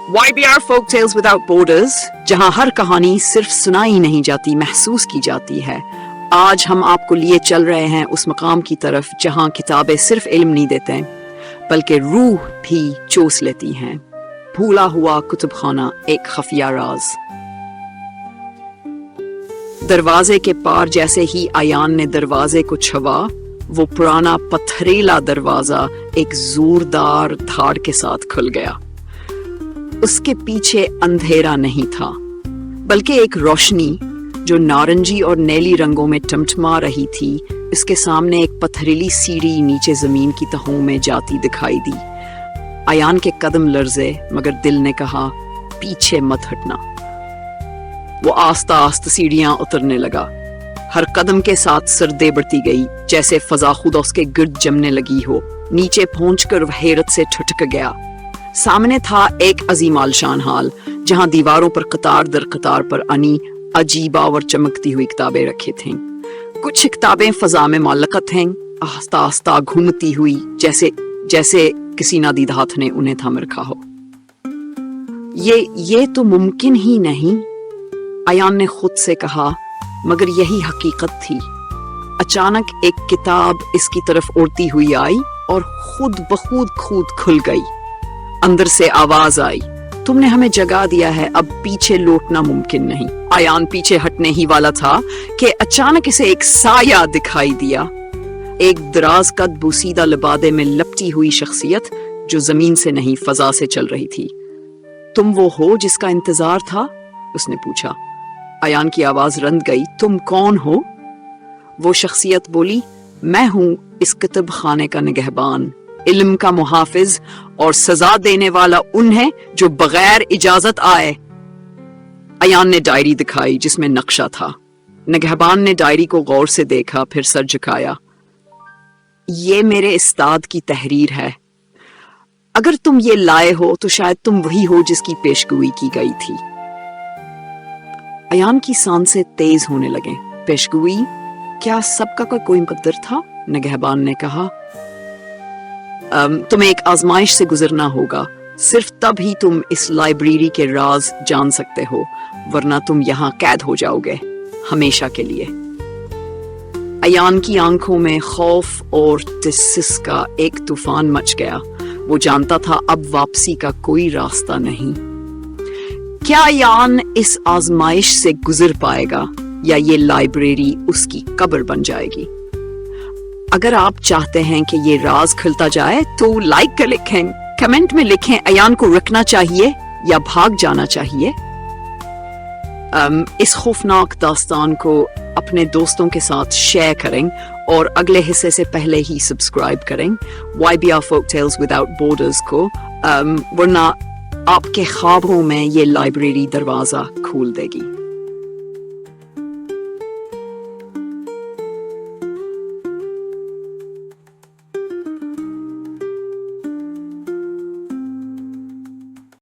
YBR Folk Tales Without Borders, जहां हर कहानी सिर्फ सुनाई नहीं जाती, महसूस की जाती है। आज हम आपको लिए चल रहे हैं उस मकाम की तरफ जहां किताबें सिर्फ इल्म नहीं देते बल्कि रूह भी चूस लेती हैं। भूला हुआ कुतुबखाना, एक खफिया राज। दरवाजे के पार जैसे ही अयान ने दरवाजे को छुआ, वो पुराना पथरीला दरवाजा एक जोरदार धाड़ के साथ खुल गया। उसके पीछे अंधेरा नहीं था, बल्कि एक रोशनी जो नारंगी और नीली रंगों में टमटमा रही थी। इसके सामने एक पथरीली सीढ़ी नीचे जमीन की तहों में जाती दिखाई दी। अयान के कदम लर्जे, मगर दिल ने कहा, पीछे मत हटना। वो आस्ता आस्ता सीढ़ियां उतरने लगा। हर कदम के साथ सर्दी बढ़ती गई, जैसे फजा खुद उसके गिर्द जमने लगी हो। नीचे पहुंचकर वह हैरत से ठुठक गया। सामने था एक अजीम आलशान हाल, जहां दीवारों पर कतार दर कतार पर अनी अजीबा और चमकती हुई किताबें रखी थीं। कुछ किताबें फजा में मालका थीं, आस्ता आस्ता घूमती हुई, जैसे किसी नादीद हाथ ने उन्हें थाम रखा हो। ये तो मुमकिन ही नहीं, अयान ने खुद से कहा, मगर यही हकीकत थी। अचानक एक किताब इसकी तरफ उड़ती हुई आई और खुद खुद खुल गई। अंदर से आवाज आई, तुमने हमें जगा दिया है, अब पीछे लौटना मुमकिन नहीं। अयान पीछे हटने ही वाला था कि अचानक इसे एक साया दिखाई दिया। एक दराज कद बोसीदा लिबादे में लपटी हुई शख्सियत जो जमीन से नहीं फजा से चल रही थी। तुम वो हो जिसका इंतजार था? उसने पूछा। अयान की आवाज रंध गई, तुम कौन हो? वो शख्सियत बोली, मैं हूं इस किताब खाने का निगहबान, इल्म का मुहाफिज और सजा देने वाला उन्हें जो बगैर इजाजत आए। अयान ने डायरी दिखाई जिसमें नक्शा था। निगहबान ने डायरी को गौर से देखा, फिर सर झुकाया। ये मेरे उस्ताद की तहरीर है। अगर तुम ये लाए हो तो शायद तुम वही हो जिसकी पेशगोई की गई थी। अयान की सांसें तेज होने लगे। पेशगोई? क्या सबका कोई मुकद्दर था? निगहबान ने कहा, तुम्हें एक आजमाइश से गुजरना होगा। सिर्फ तब ही तुम इस लाइब्रेरी के राज जान सकते हो, वरना तुम यहाँ कैद हो जाओगे हमेशा के लिए। अयान की आंखों में खौफ और तशवीश का एक तूफान मच गया। वो जानता था अब वापसी का कोई रास्ता नहीं। क्या अयान इस आजमाइश से गुजर पाएगा या ये लाइब्रेरी उसकी कब्र बन जाएगी? अगर आप चाहते हैं कि ये राज खुलता जाए तो लाइक कर लिखें, कमेंट में लिखें अयान को रखना चाहिए या भाग जाना चाहिए। इस खौफनाक दास्तान को अपने दोस्तों के साथ शेयर करें और अगले हिस्से से पहले ही सब्सक्राइब करें YBR Folk Tales Without Borders को, वरना आपके ख्वाबों में ये लाइब्रेरी दरवाजा खोल देगी।